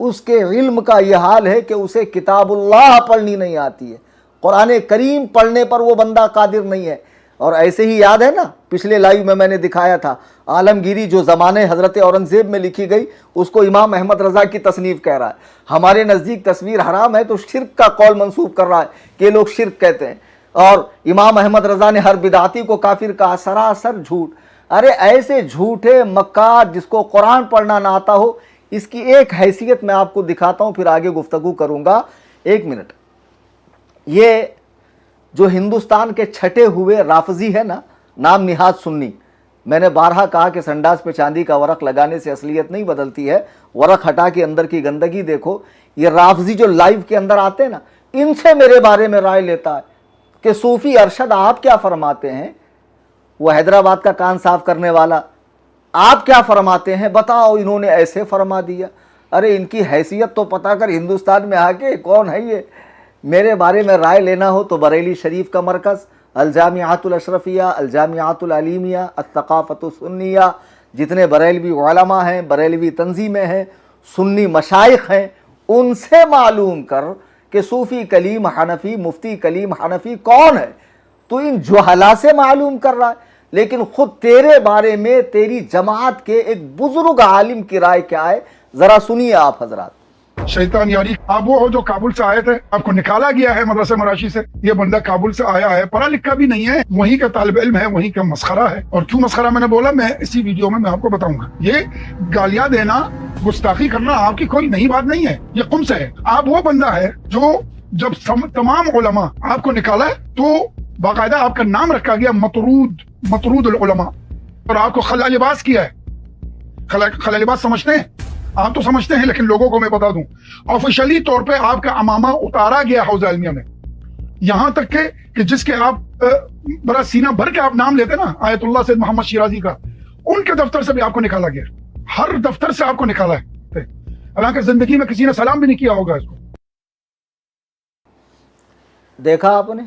اس کے علم کا یہ حال ہے کہ اسے کتاب اللہ پڑھنی نہیں آتی ہے، قرآن کریم پڑھنے پر وہ بندہ قادر نہیں ہے۔ اور ایسے ہی یاد ہے نا، پچھلے لائیو میں نے دکھایا تھا، عالمگیری جو زمانے حضرت اورنگزیب میں لکھی گئی اس کو امام احمد رضا کی تصنیف کہہ رہا ہے۔ ہمارے نزدیک تصویر حرام ہے تو شرک کا قول منسوب کر رہا ہے کہ یہ لوگ شرک کہتے ہیں، اور امام احمد رضا نے ہر بدعتی کو کافر کہا، سراسر جھوٹ۔ ارے ایسے جھوٹے مکار جس کو قرآن پڑھنا نہ آتا ہو، اس کی ایک حیثیت میں آپ کو دکھاتا ہوں، پھر آگے گفتگو کروں گا۔ ایک منٹ، یہ جو ہندوستان کے چھٹے ہوئے رافضی ہے نا، نام نہاد سنی، میں نے بارہا کہا کہ سنڈاس پہ چاندی کا ورق لگانے سے اصلیت نہیں بدلتی ہے، ورق ہٹا کے اندر کی گندگی دیکھو۔ یہ رافضی جو لائیو کے اندر آتے ہیں نا، ان سے میرے بارے میں رائے لیتا ہے کہ صوفی ارشد آپ کیا فرماتے ہیں، وہ حیدرآباد کا کان صاف کرنے والا، آپ کیا فرماتے ہیں بتاؤ، انہوں نے ایسے فرما دیا۔ ارے ان کی حیثیت تو پتہ کر، ہندوستان میں آ کے کون ہے یہ؟ میرے بارے میں رائے لینا ہو تو بریلی شریف کا مرکز، الجامعات الاشرفیہ، الجامعات العلیمیہ، الثقافت السنیہ، جتنے بریلوی علماء ہیں، بریلوی تنظیمیں ہیں، سنی مشائخ ہیں، ان سے معلوم کر کہ صوفی کلیم حنفی، مفتی کلیم حنفی کون ہے۔ تو ان جہلا سے معلوم کر رہا ہے، لیکن خود تیرے بارے میں تیری جماعت کے ایک بزرگ عالم کی رائے کیا ہے، ذرا سنیے آپ حضرات۔ شیطان یاری آپ وہ ہو جو کابل سے آئے تھے، آپ کو نکالا گیا ہے مدرسہ مراشی سے۔ یہ بندہ کابل سے آیا ہے، پڑھا لکھا بھی نہیں ہے، وہیں کا طالب علم ہے، وہیں کا مسخرہ ہے۔ اور کیوں مسخرہ میں نے بولا، میں اسی ویڈیو میں آپ کو بتاؤں گا۔ یہ گالیاں دینا، گستاخی کرنا آپ کی کوئی نئی بات نہیں ہے، یہ قم سے ہے۔ آپ وہ بندہ ہے جو جب تمام علماء آپ کو نکالا ہے تو باقاعدہ آپ کا نام رکھا گیا مطرود العلماء، اور آپ کو خلا لباس کیا ہے۔ خلا لباس سمجھتے ہیں آپ؟ تو سمجھتے ہیں، لیکن لوگوں کو میں بتا دوں، آفیشلی طور پہ آپ کا امامہ اتارا گیا حوزہ علمیہ میں، یہاں تک کہ جس کے آپ بڑا سینہ بھر کے آپ نام لیتے نا، آیت اللہ سید محمد شیرازی کا، ان کے دفتر سے بھی آپ کو نکالا گیا، ہر دفتر سے آپ کو نکالا ہے، حالانکہ زندگی میں کسی نے سلام بھی نہیں کیا ہوگا اس کو۔ دیکھا آپ نے،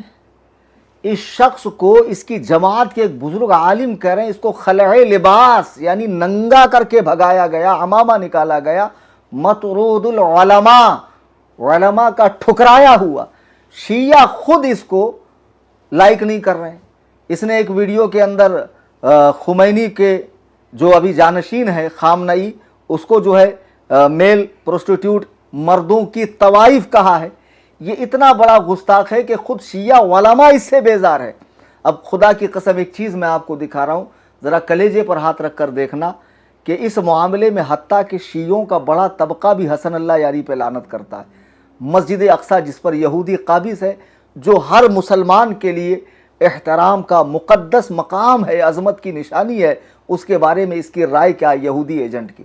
اس شخص کو اس کی جماعت کے ایک بزرگ عالم کہہ رہے ہیں اس کو خلع لباس یعنی ننگا کر کے بھگایا گیا، امامہ نکالا گیا، مطرود العلماء، علماء کا ٹھکرایا ہوا۔ شیعہ خود اس کو لائک نہیں کر رہے ہیں۔ اس نے ایک ویڈیو کے اندر خمینی کے جو ابھی جانشین ہے خامنئی، اس کو جو ہے میل پروسٹیٹیوٹ مردوں کی طوائف کہا ہے۔ یہ اتنا بڑا گستاخ ہے کہ خود شیعہ علماء اس سے بیزار ہے۔ اب خدا کی قسم ایک چیز میں آپ کو دکھا رہا ہوں، ذرا کلیجے پر ہاتھ رکھ کر دیکھنا کہ اس معاملے میں حتیٰ کہ شیعوں کا بڑا طبقہ بھی حسن اللہ یاری پہ لعنت کرتا ہے۔ مسجد اقصیٰ جس پر یہودی قابض ہے، جو ہر مسلمان کے لیے احترام کا مقدس مقام ہے، عظمت کی نشانی ہے، اس کے بارے میں اس کی رائے کیا یہودی ایجنٹ کی؟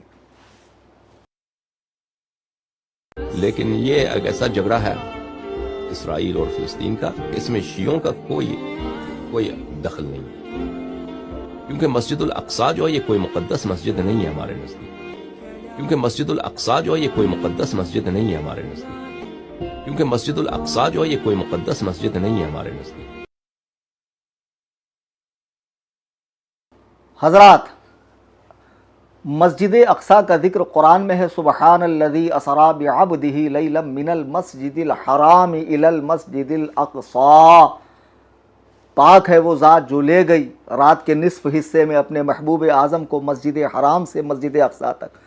لیکن یہ ایک ایسا جھگڑا ہے اسرائیل اور فلسطین کا، اس میں شیعوں کا کوئی دخل نہیں، کیونکہ مسجد الاقصیٰ جو ہے یہ کوئی مقدس مسجد نہیں ہے ہمارے نزدیک، کیونکہ مسجد الاقصیٰ جو ہے یہ کوئی مقدس مسجد نہیں ہے ہمارے نزدیک، کیونکہ مسجد الاقصیٰ جو ہے یہ کوئی مقدس مسجد نہیں ہے ہمارے نزدیک۔ حضرات، مسجد اقصیٰ کا ذکر قرآن میں ہے، سبحان الذی اسری بعبدہ لیلا من المسجد الحرام الی المسجد الاقصیٰ، پاک ہے وہ ذات جو لے گئی رات کے نصف حصے میں اپنے محبوب اعظم کو مسجد حرام سے مسجد اقصیٰ تک،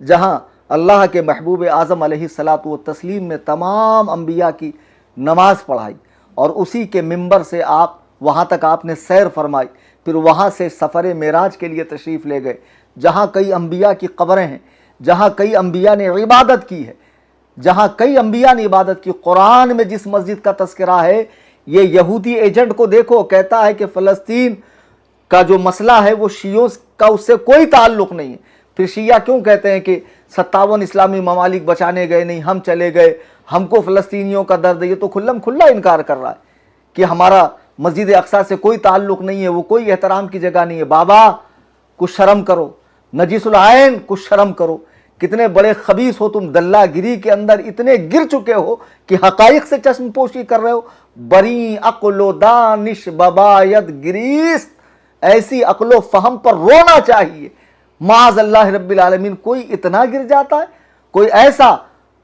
جہاں اللہ کے محبوب اعظم علیہ الصلاۃ والتسلیم نے تمام انبیاء کی نماز پڑھائی، اور اسی کے منبر سے آپ وہاں تک آپ نے سیر فرمائی، پھر وہاں سے سفر معراج کے لیے تشریف لے گئے، جہاں کئی انبیاء کی قبریں ہیں، جہاں کئی انبیاء نے عبادت کی ہے، جہاں کئی انبیاء نے عبادت کی۔ قرآن میں جس مسجد کا تذکرہ ہے، یہ یہودی ایجنٹ کو دیکھو، کہتا ہے کہ فلسطین کا جو مسئلہ ہے وہ شیعوں کا اس سے کوئی تعلق نہیں ہے۔ پھر شیعہ کیوں کہتے ہیں کہ 57 اسلامی ممالک بچانے گئے نہیں، ہم چلے گئے، ہم کو فلسطینیوں کا درد ہے؟ یہ تو کھلم کھلا انکار کر رہا ہے کہ ہمارا مسجد اقصیٰ سے کوئی تعلق نہیں ہے، وہ کوئی احترام کی جگہ نہیں ہے۔ بابا کچھ شرم کرو، نجیس العین کچھ شرم کرو، کتنے بڑے خبیث ہو تم، دلہ گیری کے اندر اتنے گر چکے ہو کہ حقائق سے چشم پوشی کر رہے ہو۔ بری عقل و دانش بباید گریست، ایسی عقل و فہم پر رونا چاہیے۔ معاذ اللہ رب العالمین، کوئی اتنا گر جاتا ہے؟ کوئی ایسا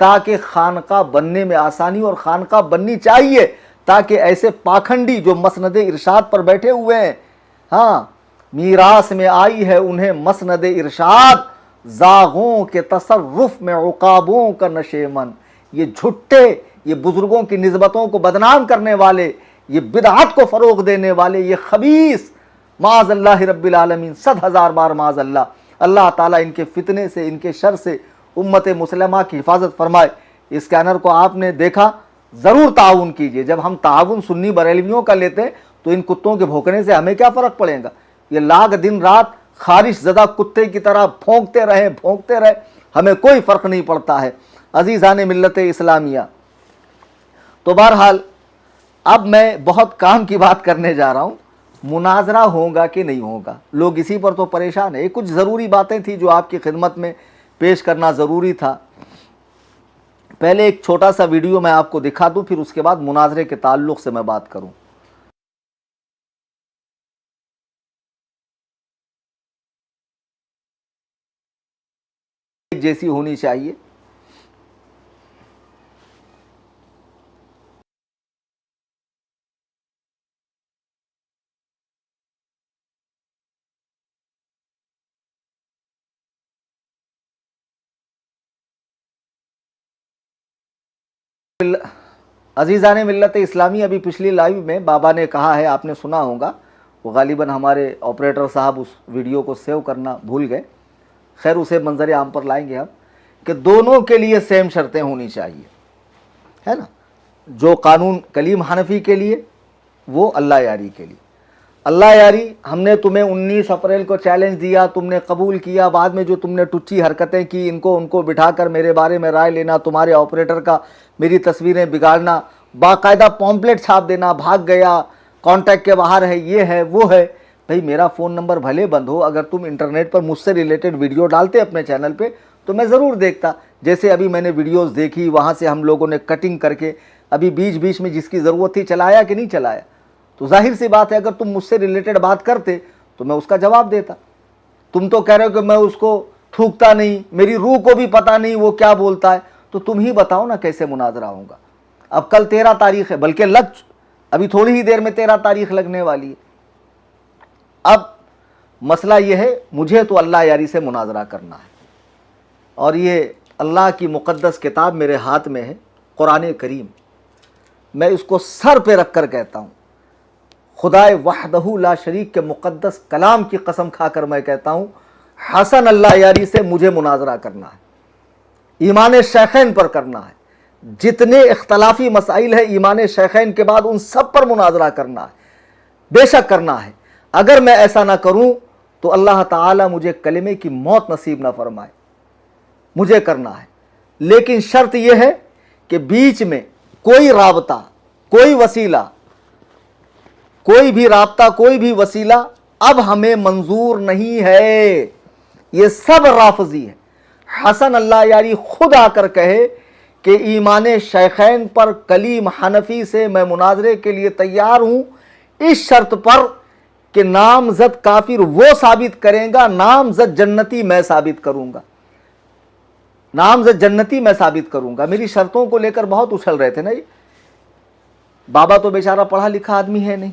تاکہ خانقاہ بننے میں آسانی، اور خانقاہ بننی چاہیے تاکہ ایسے پاکھنڈی جو مسند ارشاد پر بیٹھے ہوئے ہیں، ہاں میراث میں آئی ہے انہیں مسند ارشاد، زاغوں کے تصرف میں عقابوں کا نشیمن، یہ جھٹے، یہ بزرگوں کی نسبتوں کو بدنام کرنے والے، یہ بدعت کو فروغ دینے والے، یہ خبیث، معاذ اللہ رب العالمین، 100,000 بار معاذ اللہ، اللہ تعالیٰ ان کے فتنے سے، ان کے شر سے امت مسلمہ کی حفاظت فرمائے۔ اس اسکینر کو آپ نے دیکھا، ضرور تعاون کیجئے۔ جب ہم تعاون سنی بریلویوں کا لیتے ہیں تو ان کتوں کے بھونکنے سے ہمیں کیا فرق پڑے گا؟ یہ لاگ دن رات خارش زدہ کتے کی طرح بھونکتے رہے، ہمیں کوئی فرق نہیں پڑتا ہے۔ عزیزان ملت اسلامیہ، تو بہرحال اب میں بہت کام کی بات کرنے جا رہا ہوں، مناظرہ ہوگا کہ نہیں ہوگا، لوگ اسی پر تو پریشان ہیں۔ کچھ ضروری باتیں تھیں جو آپ کی خدمت میں پیش کرنا ضروری تھا۔ پہلے ایک چھوٹا سا ویڈیو میں آپ کو دکھا دوں، پھر اس کے بعد مناظرے کے تعلق سے میں بات کروں۔ جیسی ہونی چاہیے۔ عزیزان ملت اسلامی، ابھی پچھلی لائیو میں بابا نے کہا ہے، آپ نے سنا ہوگا، وہ غالباً ہمارے آپریٹر صاحب اس ویڈیو کو سیو کرنا بھول گئے، خیر اسے منظر عام پر لائیں گے ہم، کہ دونوں کے لیے سیم شرطیں ہونی چاہیے، ہے نا؟ جو قانون کلیم حنفی کے لیے، وہ اللہ یاری کے لیے۔ اللہ یاری، ہم نے تمہیں 19 اپریل کو چیلنج دیا، تم نے قبول کیا، بعد میں جو تم نے ٹچی حرکتیں کی، ان کو بٹھا کر میرے بارے میں رائے لینا، تمہارے آپریٹر کا میری تصویریں بگاڑنا، باقاعدہ پومپلیٹ چھاپ دینا، بھاگ گیا، کانٹیکٹ کے باہر ہے، یہ ہے وہ ہے۔ بھئی میرا فون نمبر بھلے بند ہو، اگر تم انٹرنیٹ پر مجھ سے ریلیٹڈ ویڈیو ڈالتے اپنے چینل پہ تو میں ضرور دیکھتا، جیسے ابھی میں نے ویڈیوز دیکھی، وہاں سے ہم لوگوں نے کٹنگ کر کے ابھی بیچ میں جس کی ضرورت تھی چلایا کہ نہیں چلایا، تو ظاہر سی بات ہے اگر تم مجھ سے ریلیٹڈ بات کرتے تو میں اس کا جواب دیتا۔ تم تو کہہ رہے ہو کہ میں اس کو تھوکتا نہیں، میری روح کو بھی پتہ نہیں وہ کیا بولتا ہے، تو تم ہی بتاؤ نا کیسے مناظرہ ہوگا۔ اب کل 13 تاریخ ہے، بلکہ ابھی تھوڑی ہی دیر میں 13 تاریخ لگنے والی ہے۔ اب مسئلہ یہ ہے، مجھے تو اللہ یاری سے مناظرہ کرنا ہے، اور یہ اللہ کی مقدس کتاب میرے ہاتھ میں ہے، قرآن کریم، میں اس کو سر پہ رکھ کر کہتا ہوں، خدائے وحدہ لا شریک کے مقدس کلام کی قسم کھا کر میں کہتا ہوں، حسن اللہ یاری سے مجھے مناظرہ کرنا ہے، ایمان شیخین پر کرنا ہے، جتنے اختلافی مسائل ہیں ایمان شیخین کے بعد ان سب پر مناظرہ کرنا ہے، بے شک کرنا ہے۔ اگر میں ایسا نہ کروں تو اللہ تعالیٰ مجھے کلمے کی موت نصیب نہ فرمائے، مجھے کرنا ہے۔ لیکن شرط یہ ہے کہ بیچ میں کوئی رابطہ، کوئی وسیلہ، کوئی بھی رابطہ، کوئی بھی وسیلہ اب ہمیں منظور نہیں ہے، یہ سب رافضی ہے۔ حسن اللہ یاری خود آ کر کہے کہ ایمان شیخین پر کلیم حنفی سے میں مناظرے کے لیے تیار ہوں، اس شرط پر کہ نامزد کافر وہ ثابت کریں گا، نامزد جنتی میں ثابت کروں گا، نامزد جنتی میں ثابت کروں گا۔ میری شرطوں کو لے کر بہت اچھل رہے تھے نا، یہ بابا تو بیچارہ پڑھا لکھا آدمی ہے نہیں،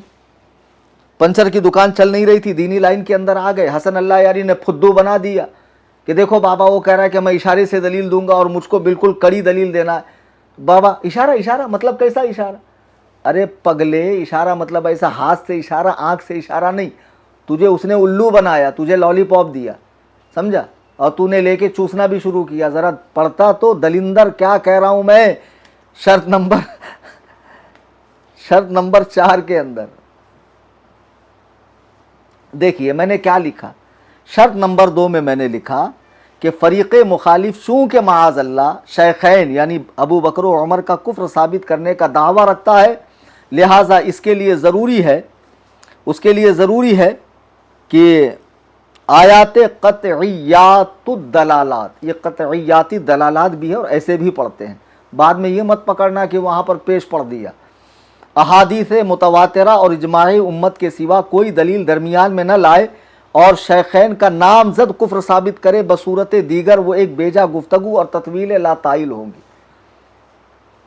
پنچر کی دکان چل نہیں رہی تھی، دینی لائن کے اندر آ گئے، حسن اللہ یاری نے پھدو بنا دیا کہ دیکھو بابا وہ کہہ رہا ہے کہ میں اشارے سے دلیل دوں گا اور مجھ کو بالکل کڑی دلیل دینا ہے۔ بابا اشارہ مطلب کیسا اشارہ؟ ارے پگلے، اشارہ مطلب ایسا ہاتھ سے اشارہ، آنکھ سے اشارہ نہیں، تجھے اس نے الو بنایا، تجھے لالی پاپ دیا، سمجھا، اور تو نے لے کے چوسنا بھی شروع کیا۔ ذرا پڑھتا تو دلندر، کیا کہہ رہا ہوں میں، شرط نمبر 4 کے اندر دیکھیے میں نے کیا لکھا۔ شرط نمبر 2 میں نے لکھا کہ فریق مخالف چونکہ معاذ اللہ شیخین یعنی ابو بکر و عمر کا کفر ثابت کرنے کا دعویٰ رکھتا ہے، لہٰذا اس کے لیے ضروری ہے کہ آیات قطعیات الدلالات، یہ قطعیاتی دلالات بھی ہے اور ایسے بھی پڑھتے ہیں، بعد میں یہ مت پکڑنا کہ وہاں پر پیش پڑھ دیا، احادیث متواترہ اور اجماع امت کے سوا کوئی دلیل درمیان میں نہ لائے اور شیخین کا نامزد کفر ثابت کرے، بصورت دیگر وہ ایک بیجا گفتگو اور تطویل لا طائل ہوں گی۔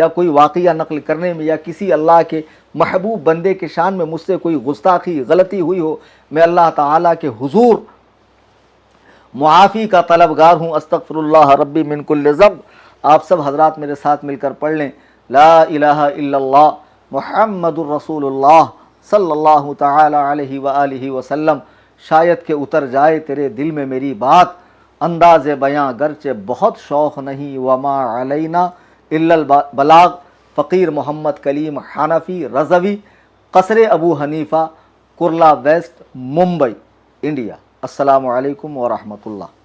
یا کوئی واقعہ نقل کرنے میں یا کسی اللہ کے محبوب بندے کے شان میں مجھ سے کوئی گستاخی غلطی ہوئی ہو، میں اللہ تعالیٰ کے حضور معافی کا طلبگار ہوں۔ استغفر اللہ ربی من کل ذنب۔ آپ سب حضرات میرے ساتھ مل کر پڑھ لیں، لا الہ الا اللہ محمد الرسول اللہ صلی اللہ تعالی علیہ وآلہ وسلم۔ شاید کہ اتر جائے تیرے دل میں میری بات، انداز بیاں گرچہ بہت شوق نہیں، وما علینا الا البلاغ۔ فقیر محمد کلیم حنفی رضوی، قصر ابو حنیفہ، کرلا ویسٹ، ممبئی، انڈیا۔ السلام علیکم ورحمۃ اللہ۔